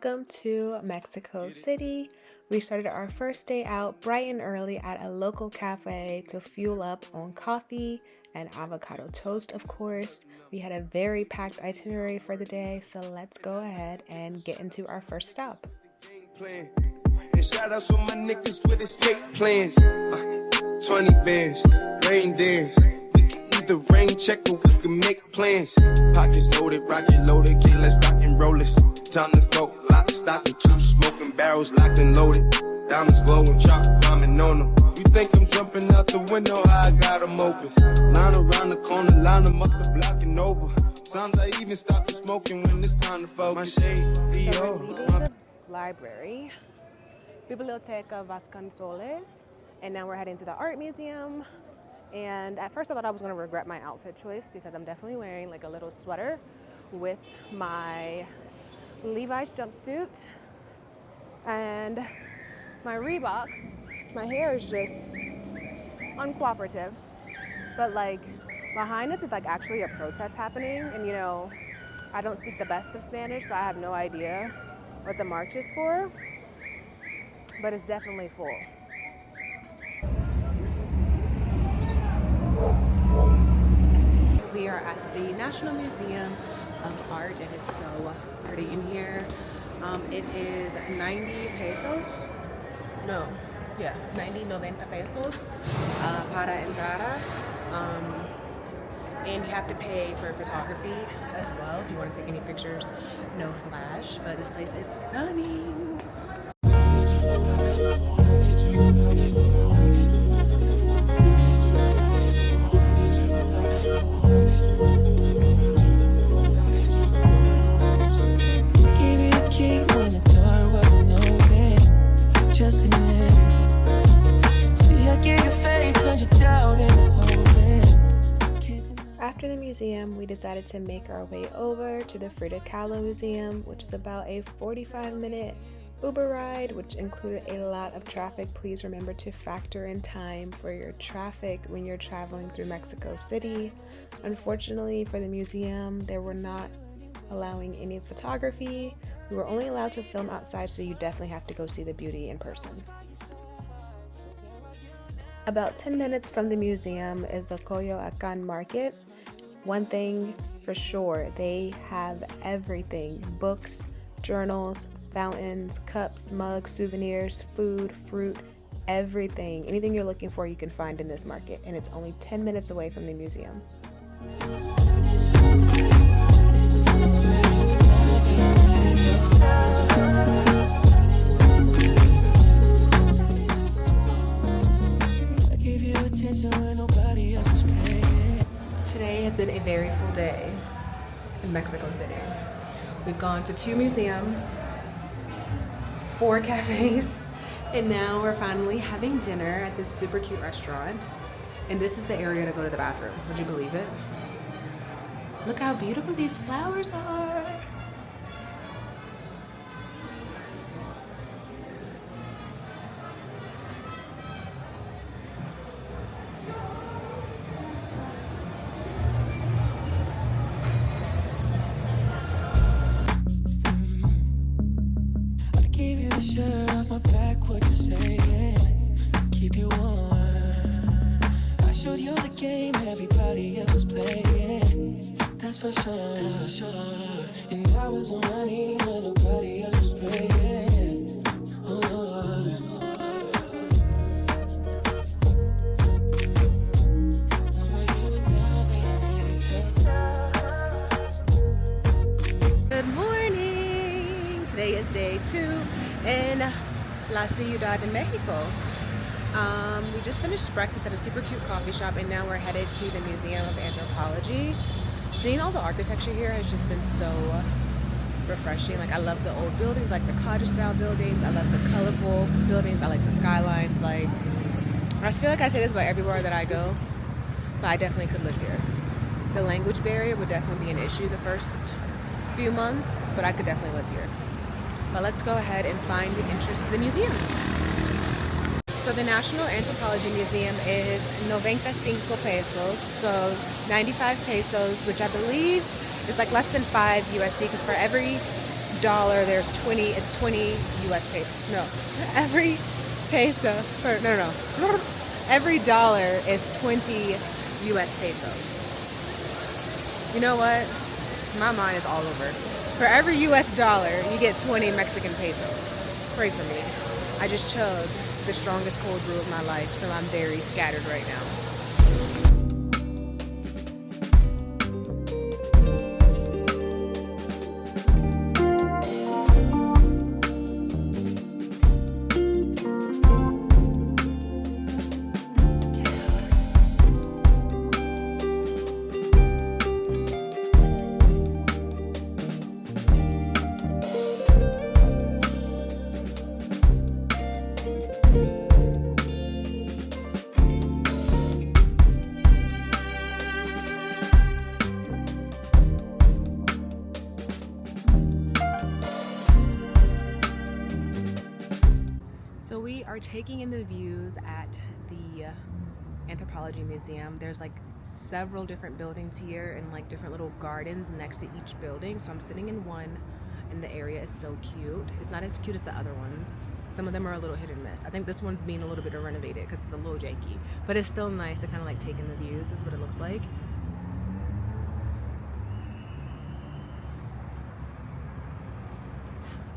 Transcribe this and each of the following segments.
Welcome to Mexico City. We started our first day out bright and early at a local cafe to fuel up on coffee and avocado toast, of course. We had a very packed itinerary for the day, so let's go ahead and get into our first stop. And shout out to my niggas with escape plans. 20 bands, rain dance. We can either rain check or we can make plans. Pockets loaded, rocket loaded, kid, let's rock and roll this. Time to go, lock, stock, and two smoking barrels locked and loaded. Diamonds glowing, chop climbing on them. You think I'm jumping out the window? I got them open. Line around the corner, line them up the block and over. Sometimes I even stop the smoking when it's time to focus. My shade, So library, Biblioteca Vasconcelos, and now we're heading to the art museum. And at first I thought I was going to regret my outfit choice because I'm definitely wearing like a little sweater with my Levi's jumpsuit and my Reeboks. My hair is just uncooperative, but like behind us is like actually a protest happening, and you know, I don't speak the best of Spanish, so I have no idea what the march is for, but it's definitely full. We are at the National Museum of Art, and it's so pretty in here. It is 90 pesos. No, yeah, 90 pesos para entrada. And you have to pay for photography as well if you want to take any pictures. No flash, but this place is stunning. After the museum, we decided to make our way over to the Frida Kahlo Museum, which is about a 45-minute Uber ride, which included a lot of traffic. Please remember to factor in time for your traffic when you're traveling through Mexico City. Unfortunately for the museum, they were not allowing any photography. We were only allowed to film outside, so you definitely have to go see the beauty in person. About 10 minutes from the museum is the Coyoacan Market. One thing for sure, they have everything: books, journals, fountains, cups, mugs, souvenirs, food, fruit, everything. Anything you're looking for you can find in this market, and it's only 10 minutes away from the museum. Today has been a very full day in Mexico City. We've gone to 2 museums, 4 cafes, and now we're finally having dinner at this super cute restaurant. And this is the area to go to the bathroom. Would you believe it? Look how beautiful these flowers are. Shirt off my back, what you saying? Keep you warm. I showed you the game everybody else was playing. That's for sure. And I was on my knees when nobody else was praying. Good morning. Today is day 2 in La Ciudad de Mexico. We just finished breakfast at a super cute coffee shop, and now we're headed to the Museum of Anthropology. Seeing all the architecture here has just been so refreshing. Like, I love the old buildings, like the cottage style buildings. I love the colorful buildings. I like the skylines. Like, I feel like I say this about everywhere that I go, but I definitely could live here. The language barrier would definitely be an issue the first few months, but I could definitely live here. But let's go ahead and find the entrance to the museum. So the National Anthropology Museum is 95 pesos, so 95 pesos, which I believe is like less than 5 USD, because for every dollar there's 20, it's 20 US pesos. No, every peso, or no, every dollar is 20 US pesos. You know what? My mind is all over. For every US dollar, you get 20 Mexican pesos. Pray for me. I just chugged the strongest cold brew of my life, so I'm very scattered right now. So we are taking in the views at the Anthropology Museum. There's like several different buildings here and like different little gardens next to each building. So I'm sitting in one and the area is so cute. It's not as cute as the other ones. Some of them are a little hit and miss. I think this one's being a little bit renovated because it's a little janky, but it's still nice to kind of like take in the views. This is what it looks like.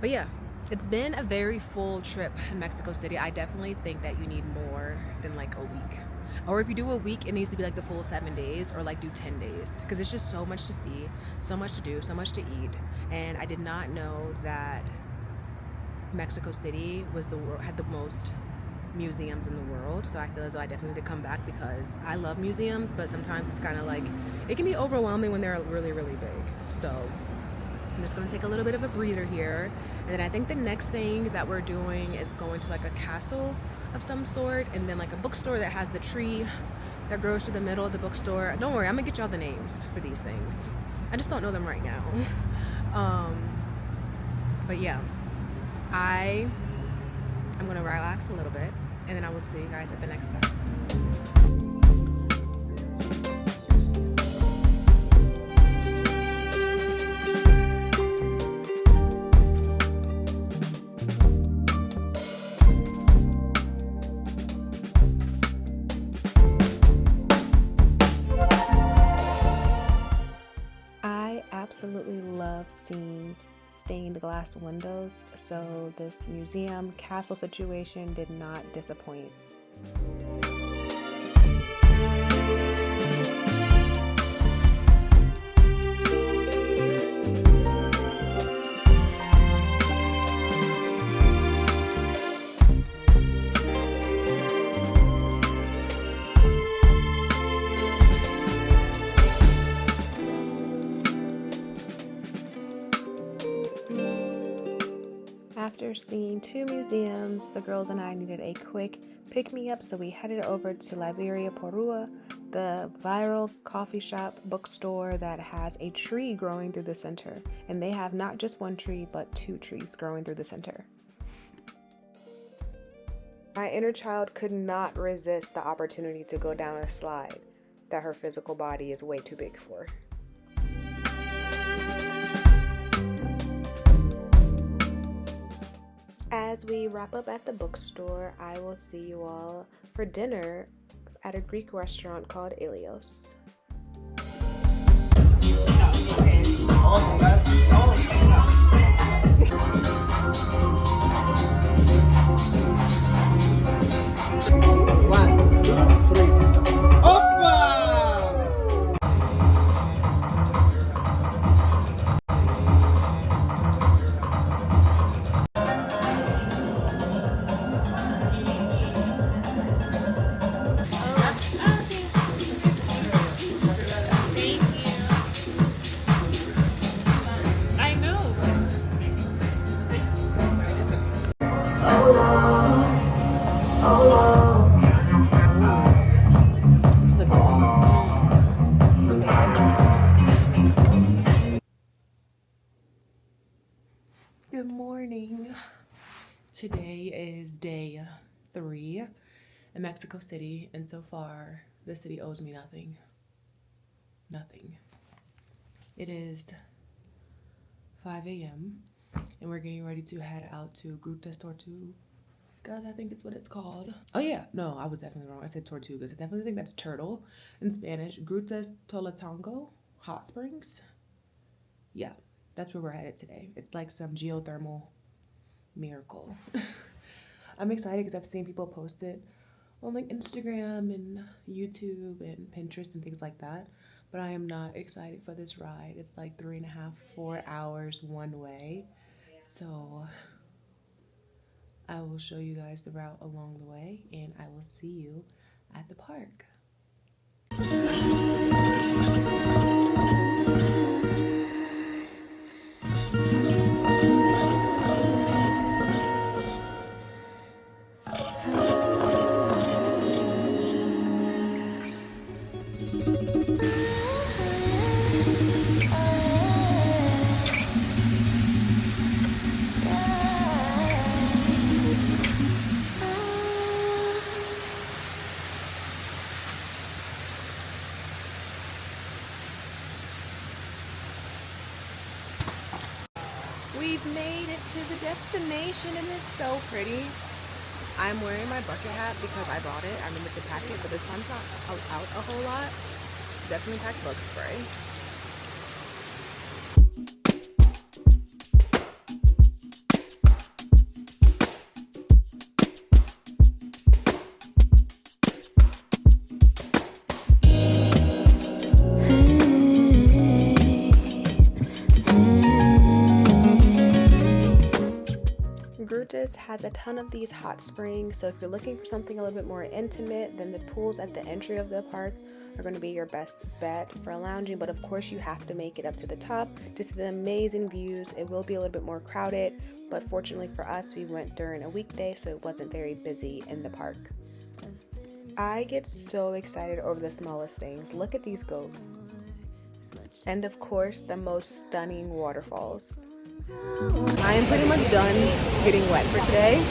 But yeah, it's been a very full trip in Mexico City. I definitely think that you need more than like a week. Or if you do a week, it needs to be like the full 7 days, or like do 10 days. Because it's just so much to see, so much to do, so much to eat. And I did not know that Mexico City was had the most museums in the world. So I feel as though I definitely need to come back because I love museums, but sometimes it's kind of like, it can be overwhelming when they're really, really big. So I'm just gonna take a little bit of a breather here. And then I think the next thing that we're doing is going to like a castle of some sort, and then like a bookstore that has the tree that grows through the middle of the bookstore. Don't worry, I'm gonna get y'all the names for these things. I just don't know them right now. But yeah, I'm gonna relax a little bit, and then I will see you guys at the next step. Absolutely love seeing stained glass windows, so this museum castle situation did not disappoint. After seeing 2 museums, the girls and I needed a quick pick-me-up, so we headed over to Liberia Porua, the viral coffee shop bookstore that has a tree growing through the center. And they have not just 1 tree, but 2 trees growing through the center. My inner child could not resist the opportunity to go down a slide that her physical body is way too big for. As we wrap up at the bookstore, I will see you all for dinner at a Greek restaurant called Ilios. Good morning. Today is day 3 in Mexico City, and so far the city owes me nothing. Nothing. It is 5 a.m. and we're getting ready to head out to Grutas Tortugas. I think it's what it's called. Oh yeah, no, I was definitely wrong. I said Tortugas. I definitely think that's turtle in Spanish. Grutas Tolatongo hot springs. Yeah, that's where we're headed today. It's like some geothermal miracle. I'm excited because I've seen people post it on like Instagram and YouTube and Pinterest and things like that. But I am not excited for this ride. It's like 3.5, 4 hours one way. So I will show you guys the route along the way, and I will see you at the park. We've made it to the destination and it's so pretty. I'm wearing my bucket hat because I bought it. I remember to pack it, but the sun's not out a whole lot. Definitely pack bug spray. Grutas has a ton of these hot springs, so if you're looking for something a little bit more intimate, then the pools at the entry of the park are going to be your best bet for lounging. But of course you have to make it up to the top to see the amazing views. It will be a little bit more crowded, but fortunately for us, we went during a weekday, so it wasn't very busy in the park. I get so excited over the smallest things. Look at these goats. And of course, the most stunning waterfalls. I am pretty much done getting wet for today,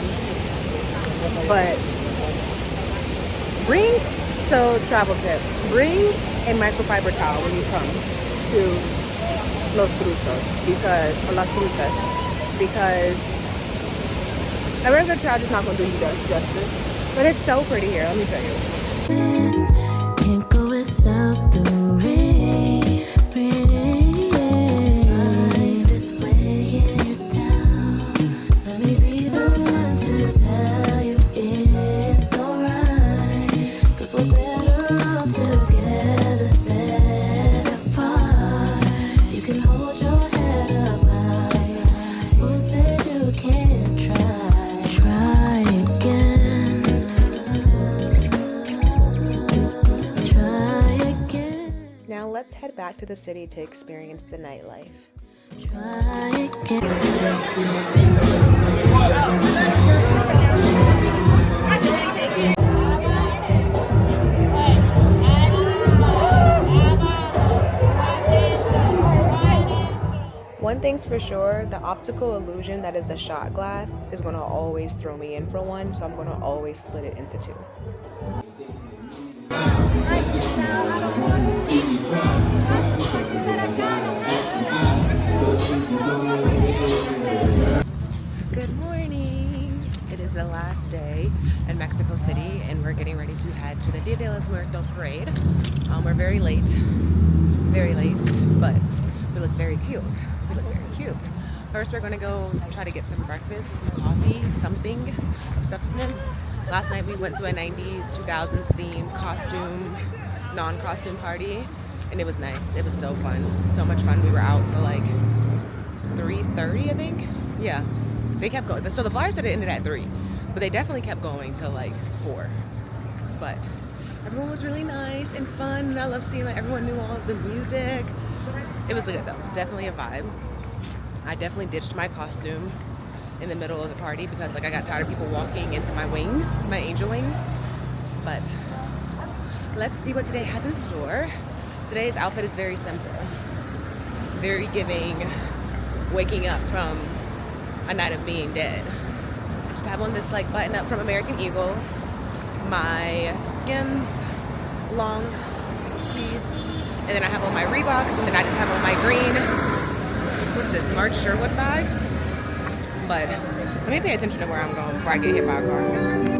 but travel tip, bring a microfiber towel when you come to Las Grutas, because a regular towel is not going to do you justice, but it's so pretty here. Let me show you. Can't go without the rain. Let's head back to the city to experience the nightlife. One thing's for sure, the optical illusion that is a shot glass is going to always throw me in for one, so I'm going to always split it into two. Good morning. It is the last day in Mexico City and we're getting ready to head to the Dia de los Muertos parade. We're very late, but we look very cute. First, we're gonna go try to get some breakfast, some coffee, something of substance. Last night we went to a 90s, 2000s themed costume, non-costume party, and it was nice. It was so fun, so much fun. We were out till like 3:30, I think. Yeah, they kept going. So the flyer said it ended at 3, but they definitely kept going till like 4. But everyone was really nice and fun, and I love seeing that everyone knew all of the music. It was good though, definitely a vibe. I definitely ditched my costume in the middle of the party because like I got tired of people walking into my wings, my angel wings. But let's see what today has in store. Today's outfit is very simple, very giving waking up from a night of being dead. I just have on this like button up from American Eagle, my Skims long piece, and then I have on my Reeboks, and then I just have on my green, what's this, March Sherwood bag. But let me pay attention to where I'm going before I get hit by a car.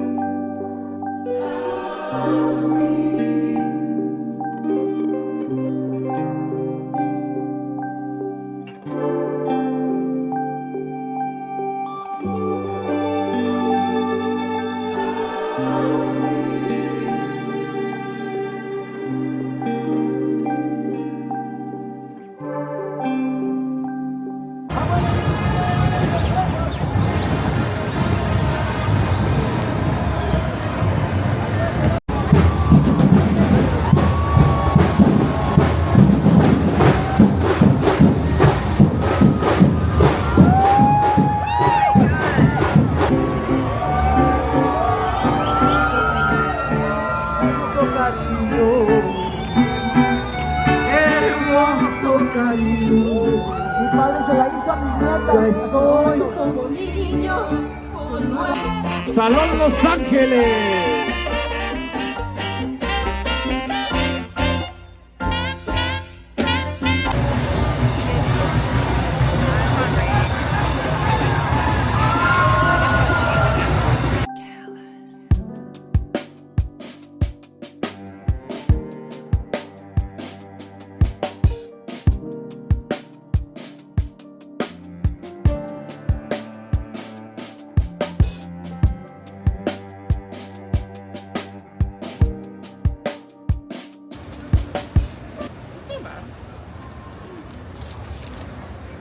Salón Los Ángeles.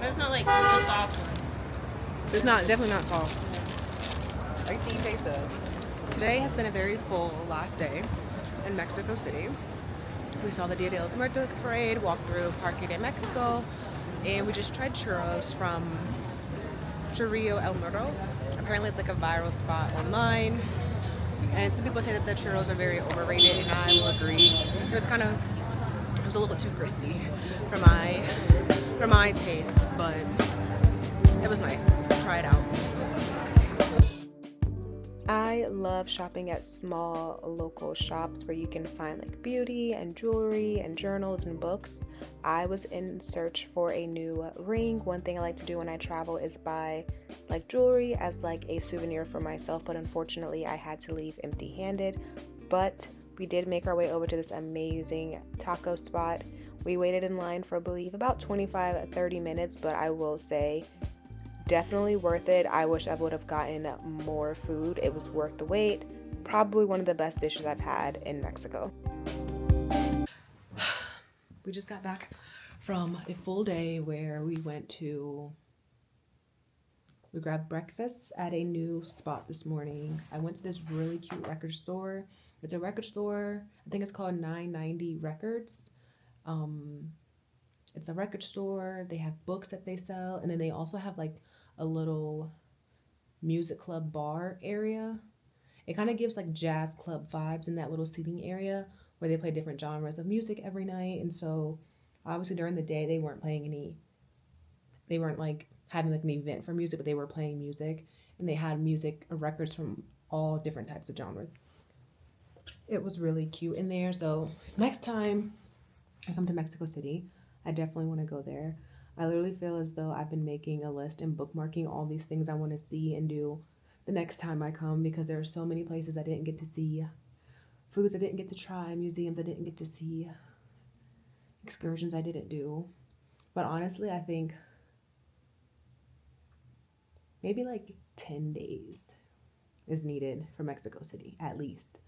It's not like the soft one. It's not, definitely not soft. I can taste it. Today has been a very full last day in Mexico City. We saw the Dia de los Muertos parade, walked through Parque de Mexico, and we just tried churros from Churrillo El Muro. Apparently it's like a viral spot online. And some people say that the churros are very overrated, and I will agree. It was a little bit too crispy for my taste, but it was nice. Try it out. I love shopping at small local shops where you can find like beauty and jewelry and journals and books. I was in search for a new ring. One thing I like to do when I travel is buy like jewelry as like a souvenir for myself, but unfortunately I had to leave empty-handed. But we did make our way over to this amazing taco spot. We waited in line for I believe about 25-30 minutes, but I will say definitely worth it. I wish I would have gotten more food. It was worth the wait. Probably one of the best dishes I've had in Mexico. We just got back from a full day where we grabbed breakfast at a new spot this morning. I went to this really cute record store. It's a record store. I think it's called 990 Records. It's a record store. They have books that they sell, and then they also have like a little music club bar area. It kind of gives like jazz club vibes in that little seating area where they play different genres of music every night. And so obviously during the day they weren't like having like an event for music, but they were playing music, and they had music records from all different types of genres. It was really cute in there. So next time I come to Mexico City, I definitely want to go there. I literally feel as though I've been making a list and bookmarking all these things I want to see and do the next time I come, because there are so many places I didn't get to see, foods I didn't get to try, museums I didn't get to see, excursions I didn't do. But honestly, I think maybe like 10 days is needed for Mexico City, at least.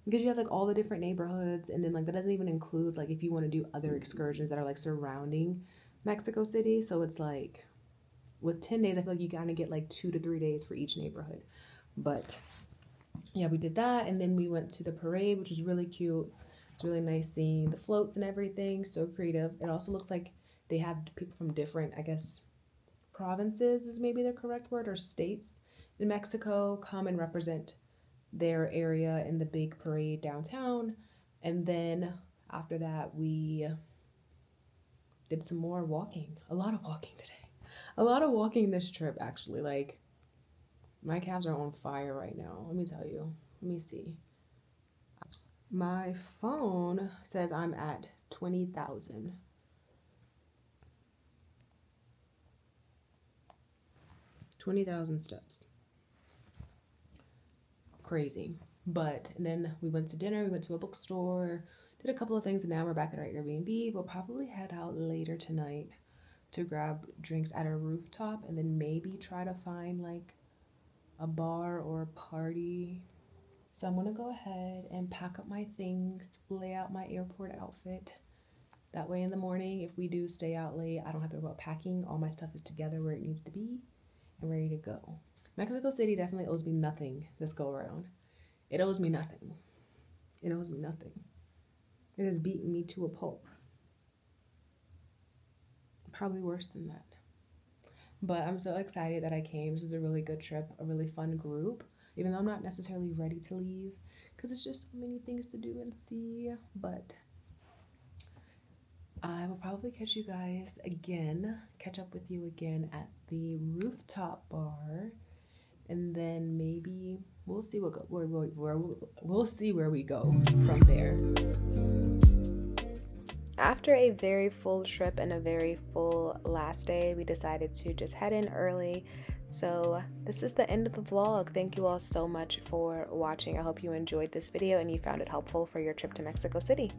Because you have like all the different neighborhoods, and then like that doesn't even include like if you want to do other excursions that are like surrounding Mexico City. So it's like with 10 days, I feel like you kind of get like 2 to 3 days for each neighborhood. But yeah, we did that, and then we went to the parade, which was really cute. It's really nice seeing the floats and everything. So creative. It also looks like they have people from different, I guess, provinces is maybe the correct word, or states in Mexico come and represent their area in the big parade downtown. And then after that we did some more walking. A lot of walking today. A lot of walking this trip, actually. Like, my calves are on fire right now. Let me tell you. Let me see. My phone says I'm at 20,000. 20,000 steps. Crazy. But then we went to dinner, we went to a bookstore, did a couple of things, and now we're back at our Airbnb. We'll probably head out later tonight to grab drinks at a rooftop and then maybe try to find like a bar or a party. So I'm gonna go ahead and pack up my things, lay out my airport outfit. That way in the morning, if we do stay out late, I don't have to worry about packing. All my stuff is together where it needs to be and ready to go. Mexico City definitely owes me nothing this go around. It owes me nothing. It owes me nothing. It has beaten me to a pulp. Probably worse than that. But I'm so excited that I came. This is a really good trip, a really fun group. Even though I'm not necessarily ready to leave because it's just so many things to do and see. But I will probably catch up with you again at the rooftop bar. And then maybe we'll see we'll see where we go from there. After a very full trip and a very full last day, we decided to just head in early. So this is the end of the vlog. Thank you all so much for watching. I hope you enjoyed this video and you found it helpful for your trip to Mexico City.